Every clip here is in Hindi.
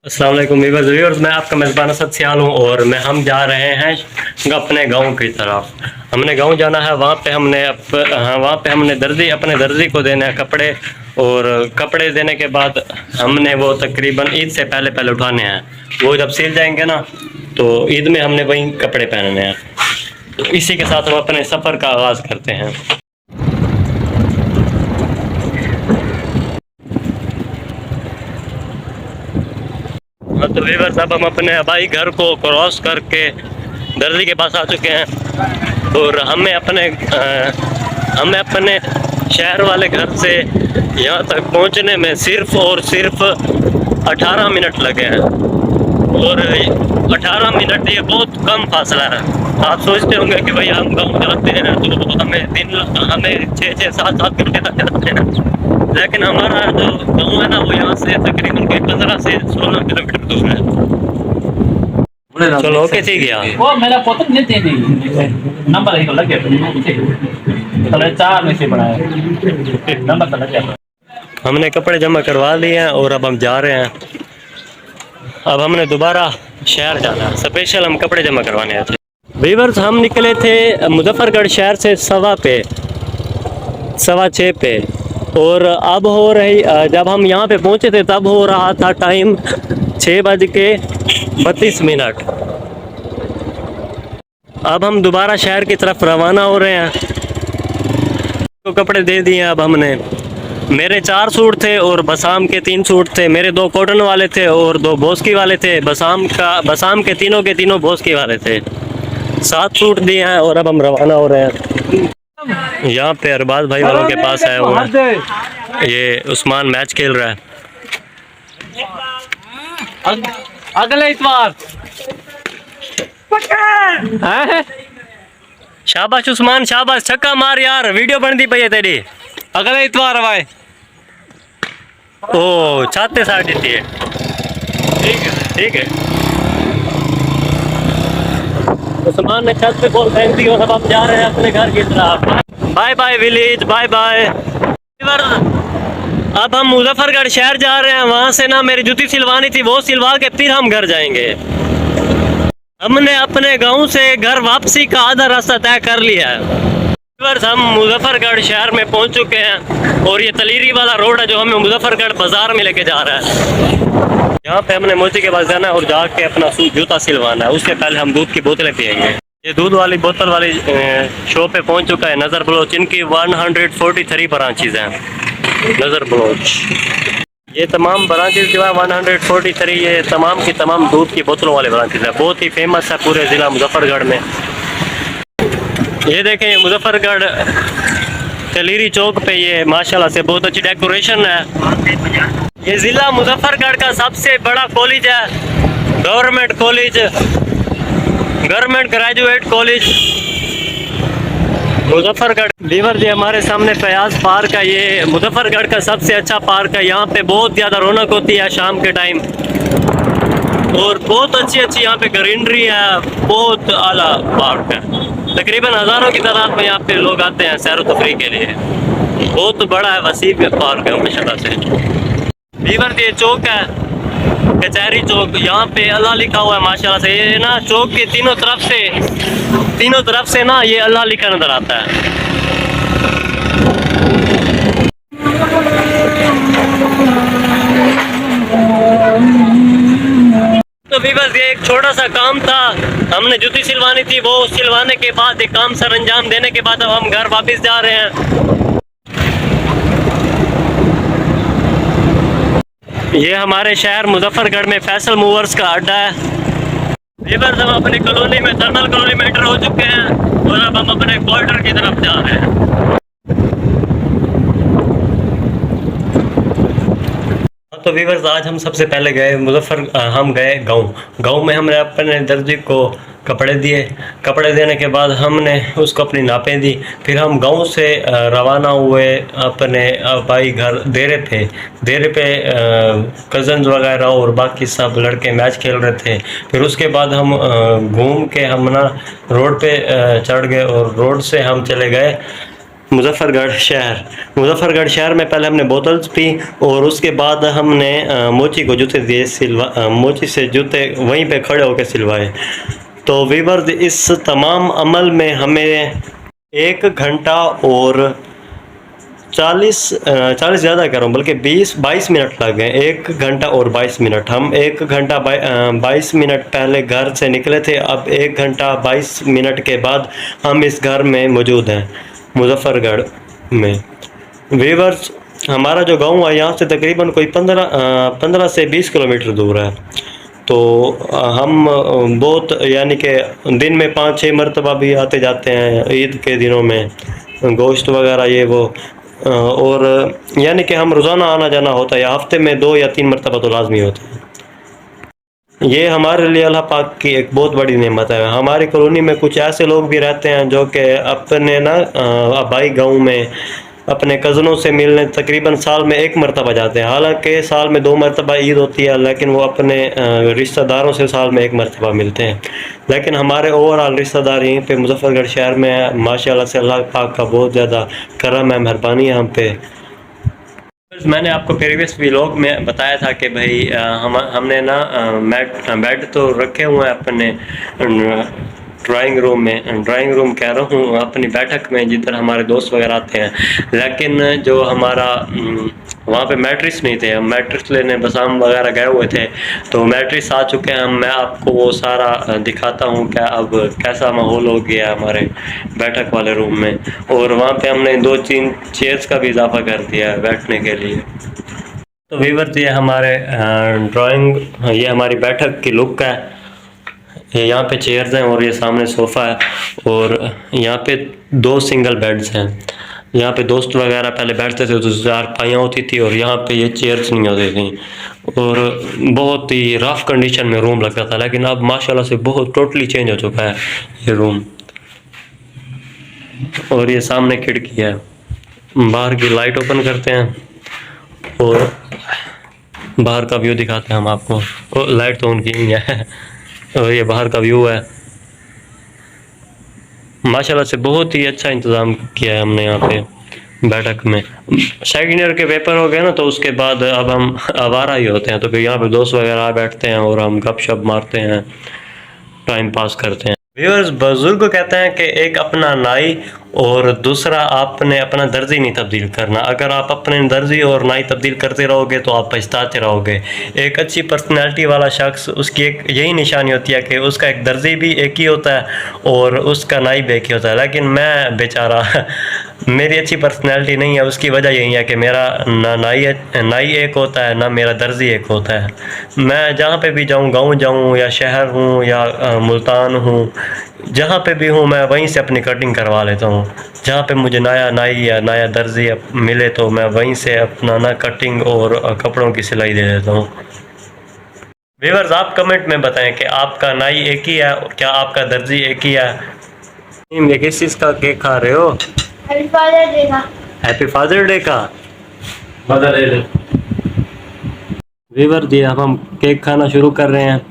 अस्सलाम वालेकुम व्यूअर्स, मैं आपका मेज़बान असद सियाल हूँ और हम जा रहे हैं अपने गांव की तरफ। हमने गांव जाना है। वहाँ पे हमने अपने दर्जी को देने हैं कपड़े, और कपड़े देने के बाद हमने वो तकरीबन ईद से पहले पहले उठाने हैं। वो जब सील जाएंगे ना तो ईद में हमने वही कपड़े पहनने हैं। तो इसी के साथ हम अपने सफ़र का आगाज़ करते हैं। हाँ तो व्यूअर्स, अब हम अपने आबाई घर को क्रॉस करके दर्जी के पास आ चुके हैं और हमें अपने शहर वाले घर से यहाँ तक पहुँचने में सिर्फ और सिर्फ 18 मिनट लगे हैं। और 18 मिनट ये बहुत कम फासला है। आप सोचते होंगे कि भाई हम गाँव जाते हैं तो हमें 6-7 घंटे तक जाते हैं, लेकिन हमारा जो गाँव है ना वो यहाँ से तकरीबन 15 से 16 किलोमीटर दूर है। चलो ओके, ठीक है। वो मेरा पोतन नहीं चाहिए नंबर ही लग गया तो 4 में से बनाया नंबर तो लग गया। हमने कपड़े जमा करवा लिए हैं और अब हम जा रहे हैं। अब हमने दोबारा शहर जाना है। स्पेशल हम कपड़े जमा करवाने आए थे। व्यूअर्स, हम निकले थे मुजफ्फरगढ़ शहर से 6:15 पे, और अब हो रही, जब हम यहाँ पे पहुँचे थे तब हो रहा था टाइम 6:32। अब हम दोबारा शहर की तरफ रवाना हो रहे हैं। तो कपड़े दे दिए अब हमने। मेरे 4 सूट थे और बसाम के 3 सूट थे। मेरे 2 कॉटन वाले थे और 2 बोस्की वाले थे। बसाम के तीनों बोस्की वाले थे। 7 सूट दिए हैं और अब हम रवाना हो रहे हैं। यहाँ पे अरबाज भाई वालों के पास आए हुए हैं। ये उस्मान मैच खेल रहा है। अगले इतवार शाबाश उस्मान, शाबाश, छक्का मार यार, वीडियो बनती पई है तेरी। अगले इतवार भाई। ओ छाते साठ देती है। ठीक है। उस्मान ने छत पे बॉल फेंक दी और अब हम जा रहे हैं अपने घर की तरफ। Bye bye village, bye bye. अब हम मुजफ्फरगढ़ शहर जा रहे हैं। वहाँ से ना मेरी जूती सिलवानी थी, वो सिलवा के फिर हम घर जाएंगे। हमने अपने गांव से घर वापसी का आधा रास्ता तय कर लिया है। हम मुजफ्फरगढ़ शहर में पहुंच चुके हैं और ये तलीरी वाला रोड है जो हमें मुजफ्फरगढ़ बाजार में लेके जा रहा है। यहाँ पे हमने मोची के पास जाना है और जाके अपना जूता सिलवाना है। उससे पहले हम दूध की बोतलें पियेंगे। ये दूध वाली बोतल वाली शॉप पे पहुंच चुका है, नज़र बलोच। इनकी 143 ब्रांचेज हैं, नज़र बलोच। ये तमाम ब्रांचेज जो है 143, ये तमाम की तमाम दूध की बोतलों वाले ब्रांचेज है। बहुत ही फेमस है पूरे ज़िला मुजफ्फरगढ़ में। ये देखें, मुजफ्फरगढ़ तलीरी चौक पे ये माशाल्लाह से बहुत अच्छी डेकोरेशन है। ये ज़िला मुजफ्फरगढ़ का सबसे बड़ा कॉलेज है, गवर्नमेंट ग्रेजुएट कॉलेज मुजफ्फरगढ़। लीवर जी हमारे सामने फयाज पार्क है। ये मुजफ्फरगढ़ का सबसे अच्छा पार्क है। यहाँ पे बहुत ज़्यादा रौनक होती है शाम के टाइम, और बहुत अच्छी यहाँ पे ग्रीनरी है। बहुत आला पार्क है। तकरीबन हज़ारों की तादाद में यहाँ पे लोग आते हैं सैर तफरी के लिए। बहुत बड़ा है, वसीम पार्क है माशाल्लाह से। लीवर जी चौक है, कचहरी चौक। यहाँ पे अल्लाह लिखा हुआ है माशाल्लाह से। ये ना चौक के तीनों तरफ से ना ये अल्लाह लिखा नजर आता है। तो भी बस ये एक छोटा सा काम था। हमने जूती सिलवानी थी, वो सिलवाने के बाद एक काम सर अंजाम देने के बाद अब हम घर वापस जा रहे हैं। ये हमारे शहर मुजफ्फरगढ़ में फैसल मूवर्स का अड्डा है। वीवर्स, हम अपनी कॉलोनी में, थर्मल कॉलोनी में एंटर हो चुके हैं और अब हम अपने क्वार्टर की तरफ जा रहे हैं। तो वीवर्स, आज हम सबसे पहले हम गए गाँव में। हमने अपने दर्जी को कपड़े दिए। कपड़े देने के बाद हमने उसको अपनी नापें दी। फिर हम गांव से रवाना हुए अपने भाई घर डेरे पे कज़न्स वगैरह और बाकी सब लड़के मैच खेल रहे थे। फिर उसके बाद हम घूम के हम ना रोड पे चढ़ गए और रोड से हम चले गए मुजफ्फरगढ़ शहर में पहले हमने बोतल्स पी और उसके बाद हमने मोची को जूते दिए मोची से जूते वहीं पे खड़े होकर सिलवाए। तो वीवर इस तमाम अमल में हमें 1 घंटा और 40 ज़्यादा कर रहा हूँ बल्कि 22 मिनट लग गए। 1 घंटा और 22 मिनट। हम 1 घंटा 22 मिनट पहले घर से निकले थे। अब 1 घंटा 22 मिनट के बाद हम इस घर में मौजूद हैं मुजफ्फरगढ़ में। वीवर्स, हमारा जो गांव है यहाँ से तकरीबन कोई 15 से 20 किलोमीटर दूर है। तो हम बहुत यानी कि दिन में 5-6 मरतबा भी आते जाते हैं ईद के दिनों में, गोश्त वगैरह ये वो, और यानी कि हम रोज़ाना आना जाना होता है, या हफ्ते में 2 या 3 मरतबा तो लाजमी होता है। ये हमारे लिए अल्लाह पाक की एक बहुत बड़ी नेमत है। हमारी कॉलोनी में कुछ ऐसे लोग भी रहते हैं जो कि अपने आबाई गाँव में अपने कज़नों से मिलने तकरीबन साल में 1 मरतबा जाते हैं। हालांकि साल में 2 मरतबा ईद होती है, लेकिन वो अपने रिश्तेदारों से साल में 1 मरतबा मिलते हैं। लेकिन हमारे ओवरऑल रिश्तेदार यहीं पे मुजफ्फरगढ़ शहर में है। माशाल्लाह से अल्लाह पाक का बहुत ज़्यादा करम है, मेहरबानी है हम पे। मैंने आपको प्रीवियस व्लॉग में बताया था कि भाई हमने ना बेड तो रखे हुए हैं अपने ड्राइंग रूम कह रहा हूँ, अपनी बैठक में जिधर हमारे दोस्त वगैरह आते हैं। लेकिन जो हमारा वहाँ पे मैट्रिक्स नहीं थे, हम मैट्रिक्स लेने बसाम वगैरह गए हुए थे, तो मैट्रिक्स आ चुके हैं। मैं आपको वो सारा दिखाता हूँ क्या अब कैसा माहौल हो गया हमारे बैठक वाले रूम में। और वहाँ पे हमने 2-3 चेयर्स का भी इजाफा कर दिया है बैठने के लिए। तो व्यूअर्स, ये हमारे ये हमारी बैठक की लुक है। यहाँ पे चेयर्स हैं और ये सामने सोफ़ा है, और यहाँ पे 2 सिंगल बेड्स हैं। यहाँ पे दोस्त वगैरह पहले बैठते थे तो 4 पाइयाँ होती थी, और यहाँ पे ये चेयर्स नहीं होती थी, और बहुत ही रफ कंडीशन में रूम लगता था। लेकिन अब माशाल्लाह से बहुत टोटली चेंज हो चुका है ये रूम। और ये सामने खिड़की है, बाहर की लाइट ओपन करते हैं और बाहर का व्यू दिखाते हैं हम आपको। लाइट तो उनकी नहीं है, और ये बाहर का व्यू है। माशाल्लाह से बहुत ही अच्छा इंतज़ाम किया है हमने यहाँ पे बैठक में। सेकंड ईयर के पेपर हो गए ना, तो उसके बाद अब हम आवारा ही होते हैं, तो फिर यहाँ पे दोस्त वगैरह बैठते हैं और हम गपशप मारते हैं, टाइम पास करते हैं। व्यूअर्स, बुजुर्ग कहते हैं कि एक अपना नाई और दूसरा आपने अपना दर्जी नहीं तब्दील करना। अगर आप अपने दर्जी और नाई तब्दील करते रहोगे तो आप पछताते रहोगे। एक अच्छी पर्सनैलिटी वाला शख्स, उसकी एक यही निशानी होती है कि उसका एक दर्जी भी एक ही होता है और उसका नाई भी एक ही होता है। लेकिन मैं बेचारा मेरी अच्छी पर्सनैलिटी नहीं है, उसकी वजह यही है कि मेरा ना नाई एक होता है, ना मेरा दर्जी एक होता है। मैं जहाँ पे भी जाऊँ, गाँव जाऊँ या शहर हूँ या मुल्तान हूँ, जहाँ पे भी हूँ मैं वहीं से अपनी कटिंग करवा लेता हूँ। जहाँ पे मुझे नया नाई या नया दर्जी मिले तो मैं वहीं से अपना ना कटिंग और कपड़ों की सिलाई दे देता हूँ। व्यूअर्स, आप कमेंट में बताएं कि आपका नाई एक ही है, क्या आपका दर्जी एक ही है। ये किस चीज़ का केक खा रहे हो? हैप्पी फादर डे का। हैप्पी फादर डे का। Mother day. व्यूअर्स, जी अब हम केक खाना शुरू कर रहे हैं।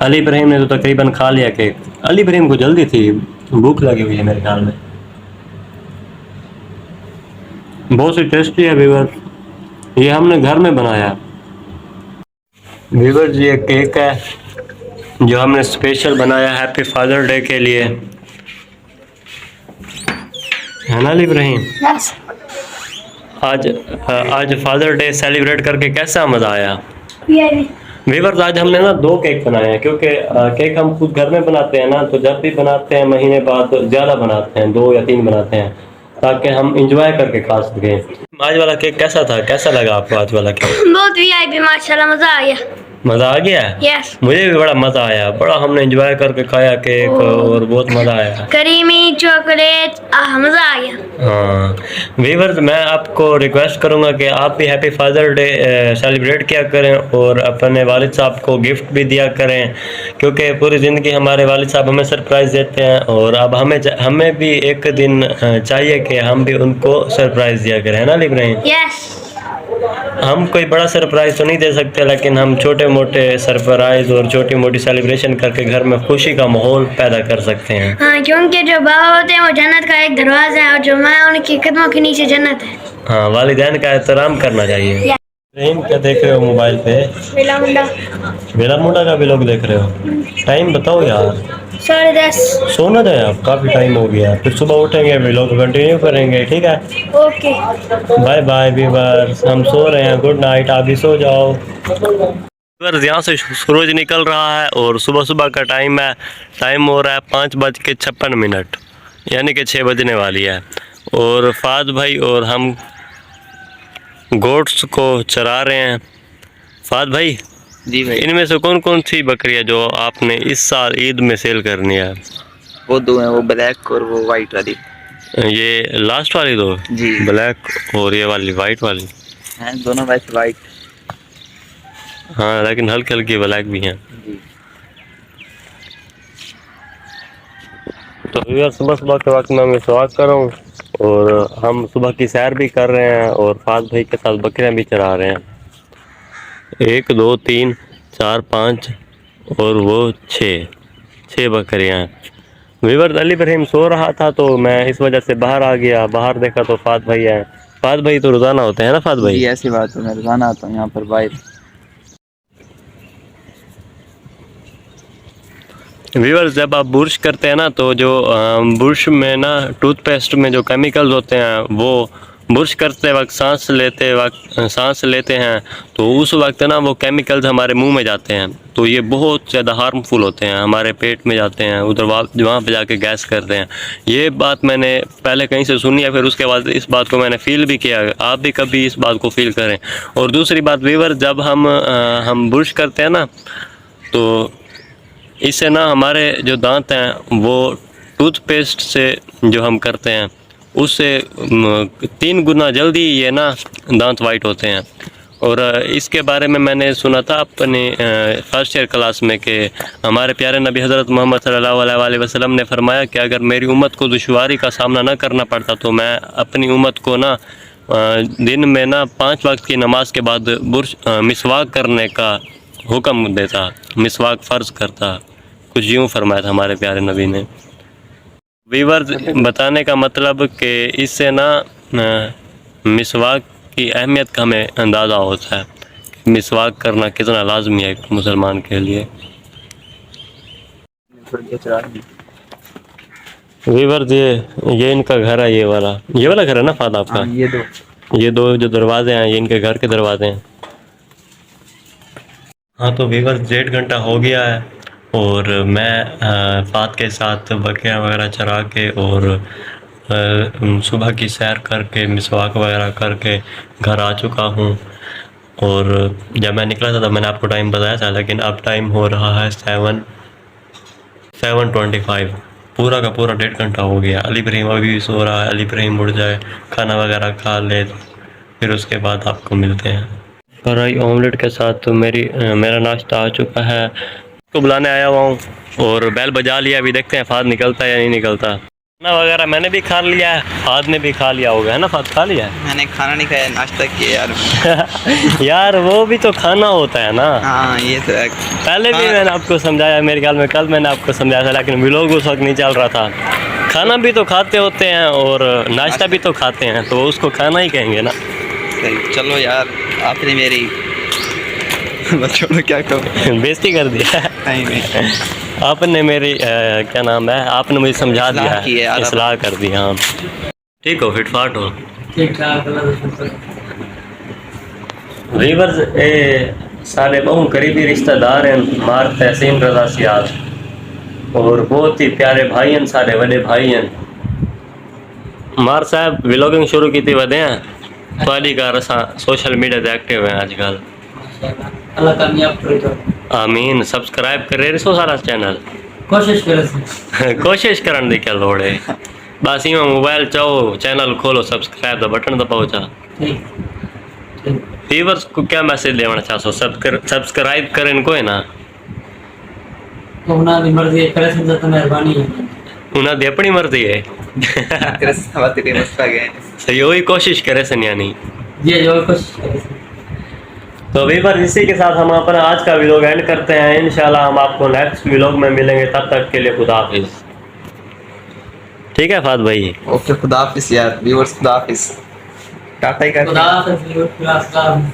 अली इब्राहिम ने तो तकरीबन खा लिया केक। अली इब्राहिम को जल्दी थी, भूख लगी हुई है मेरे ख्याल में। बहुत ही टेस्टी है व्यूअर्स, ये हमने घर में बनाया। व्यूअर्स, ये केक है जो हमने स्पेशल बनाया हैप्पी फादर डे के लिए, है ना अली इब्राहिम? यस। आज फादर डे सेलिब्रेट करके कैसा मज़ा आया? ये व्यूअर्स, आज हमने ना 2 केक बनाए हैं, क्योंकि केक हम खुद घर में बनाते हैं ना, तो जब भी बनाते हैं महीने बाद ज़्यादा बनाते हैं, 2 या 3 बनाते हैं, ताकि हम इंजॉय करके खा सकें। आज वाला केक कैसा था, कैसा लगा आपको आज वाला केक? बहुत वीआईपी, माशाल्लाह मजा आ गया। मज़ा आ गया? यस। मुझे भी बड़ा मज़ा आया, बड़ा हमने इंजॉय करके खाया केक और बहुत मज़ा आया। करीमी चॉकलेट, मजा आ गया। हाँ व्यूअर्स, मैं आपको रिक्वेस्ट करूंगा कि आप भी हैप्पी फादर डे सेलिब्रेट किया करें और अपने वालिद साहब को गिफ्ट भी दिया करें, क्योंकि पूरी ज़िंदगी हमारे वालिद साहब हमें सरप्राइज़ देते हैं, और अब हमें भी एक दिन चाहिए कि हम भी उनको सरप्राइज़ दिया करें, है ना इब्राहिम? यस। हम कोई बड़ा सरप्राइज तो नहीं दे सकते, लेकिन हम छोटे मोटे सरप्राइज और छोटी मोटी सेलिब्रेशन करके घर में खुशी का माहौल पैदा कर सकते हैं। हाँ, क्योंकि जो बाबा होते हैं वो जन्नत का एक दरवाजा है और जो माँ उनकी कदमों के नीचे जन्नत है। हाँ, वालिदैन का एहतराम करना चाहिए। रहीम, क्या देख रहे हो मोबाइल पे? बेला मुंडा बेला मुंडा का भी लोग देख रहे हो? टाइम बताओ यार। 10:30। सोना जाए, आप काफ़ी टाइम हो गया, फिर सुबह उठेंगे व्लॉग कंटिन्यू करेंगे, ठीक है? ओके। बाय बाय व्यूअर्स, हम सो रहे हैं, गुड नाइट, आप भी सो जाओ। व्यूअर्स, यहाँ से सूरज निकल रहा है और सुबह सुबह का टाइम है। टाइम हो रहा है 5:56, यानी कि 6 बजने वाली है। और फाद भाई और हम गोट्स को चरा रहे हैं। फाद भाई जी भाई, इनमें से कौन कौन सी बकरियां जो आपने इस साल ईद में सेल करनी है? वो दो हैं, वो ब्लैक और वो वाइट वाली ये लास्ट वाली दो जी ब्लैक और ये वाली वाइट वाली हैं, दोनों वैसे वाइट हाँ, लेकिन हल्की हल्की ब्लैक भी हैं। जी। तो यार सुबह सुबह के वक्त में मैं स्वागत कर रहा हूँ और हम सुबह की सैर भी कर रहे हैं और फाद भाई के साथ बकरियां भी चरा रहे हैं। 1 2 3 4 5 और वो 6 बकरियां हैं। वीवर अली इब्राहिम सो रहा था तो मैं इस वजह से बाहर आ गया। बाहर देखा तो फाद भाई है। फाद भाई तो रोजाना होते हैं ना फाद भाई? जी ऐसी बात है, मैं रोजाना आता हूँ यहाँ पर बाहर। व्यूअर्स, जब आप बुर्श करते हैं ना तो जो बुर्श में ना टूथपेस्ट में जो केमिकल्स होते हैं वो बुर्श करते वक्त सांस लेते हैं तो उस वक्त ना वो केमिकल्स हमारे मुंह में जाते हैं तो ये बहुत ज़्यादा हार्मफुल होते हैं, हमारे पेट में जाते हैं, उधर वहाँ पे जाके गैस करते हैं। ये बात मैंने पहले कहीं से सुनी है, फिर उसके बाद इस बात को मैंने फ़ील भी किया। आप भी कभी इस बात को फ़ील करें। और दूसरी बात व्यूअर्स, जब हम बुर्श करते हैं ना तो इससे ना हमारे जो दांत हैं वो टूथपेस्ट से जो हम करते हैं उससे 3 गुना जल्दी ये ना दांत वाइट होते हैं। और इसके बारे में मैंने सुना था अपने फर्स्ट ईयर क्लास में कि हमारे प्यारे नबी हज़रत मोहम्मद सल्लल्लाहु अलैहि वसल्लम ने फरमाया कि अगर मेरी उम्मत को दुश्वारी का सामना ना करना पड़ता तो मैं अपनी उम्मत को ना दिन में ना 5 वक्त की नमाज के बाद मिसवाक करने का हुक्म देता, मिसवाक फ़र्ज़ करता। कुछ यूँ फरमाया था हमारे प्यारे नबी ने। वीवर्स, बताने का मतलब कि इससे ना मिसवाक की अहमियत का हमें अंदाज़ा होता है, मिसवाक करना कितना लाजमी है एक मुसलमान के लिए। वीवर्स, ये इनका घर है, ये वाला घर है ना फाद आपका? ये दो जो दरवाजे हैं ये इनके घर के दरवाजे हैं। हाँ, तो वीवर्स 1.5 घंटा हो गया है और मैं फाद के साथ बकरियाँ वगैरह चरा के और सुबह की सैर करके मिसवाक वगैरह करके घर आ चुका हूँ। और जब मैं निकला था तब मैंने आपको टाइम बताया था, लेकिन अब टाइम हो रहा है 7:25। पूरा का पूरा 1.5 घंटा हो गया। अली इब्राहिम अभी भी सो रहा है। अली इब्राहिम उठ जाए, खाना वगैरह खा ले, फिर उसके बाद आपको मिलते हैं। कढ़ाई ऑमलेट के साथ मेरा नाश्ता आ चुका है। को बुलाने आया हुआ हूँ और बैल बजा लिया। अभी देखते हैं फाद निकलता है या नहीं निकलता। खाना वगैरह मैंने भी खा लिया है, फाद ने भी खा लिया होगा, है ना? फाद खा लिया है? मैंने खाना नहीं खाया, नाश्ता किया यार। यार वो भी तो खाना होता है ना। हाँ ये तो है। पहले भी मैंने आपको समझाया, मेरे ख्याल में कल मैंने आपको समझाया था, लेकिन व्लॉग उस वक्त नहीं चल रहा था। खाना भी तो खाते होते हैं और नाश्ता भी तो खाते हैं, तो उसको खाना ही कहेंगे ना। चलो यार, आपने मेरी छोड़ो, क्या कहूँ, बेइज्जती कर दिया। नहीं आपने मेरी क्या नाम है, आपने मुझे समझा दिया, इस्लाह कर दी। हाँ ठीक हो, फिटफाट हो, ठीक ठाक। वीवर्स, साले बहु करीबी रिश्तेदार हैं मार तहसीन रजा सियाद और बहुत ही प्यारे भाई हैं, सारे बड़े भाई हैं। मार साहब व्लॉगिंग शुरू की थी वदे हैं तो का रसा सोशल मीडिया से एक्टिव हैं आजकल। अल्लाह कामयाब करे तो आमीन। सब्सक्राइब करे रसो सारा चैनल, कोशिश करे कोशिश करने दी क्या लोड़ है। बस इं मोबाइल चाहो चैनल खोलो, सब्सक्राइब का बटन दबाओ चा। व्यूअर्स को क्या मैसेज देना चाहो? सब्सक्राइब करे इनको है ना, उन्हां दी मर्जी है, करे समझ तो मेहरबानी है, उन्हां दी अपनी मर्जी है। तेरे सवाल तेरे मस्त आ गए। सही वही कोशिश करे सन यानी ये जो कोशिश करे तो वीवर इसी के साथ हम अपना आज का व्लॉग एंड करते हैं। इंशाल्लाह हम आपको नेक्स्ट व्लॉग में मिलेंगे, तब तक के लिए खुदा हाफिज। ठीक है फाद भाई। ओके खुदा हाफिज यार व्यूअर्स, खुदा हाफिज, टाटा ही करते हैं। खुदा हाफिज़।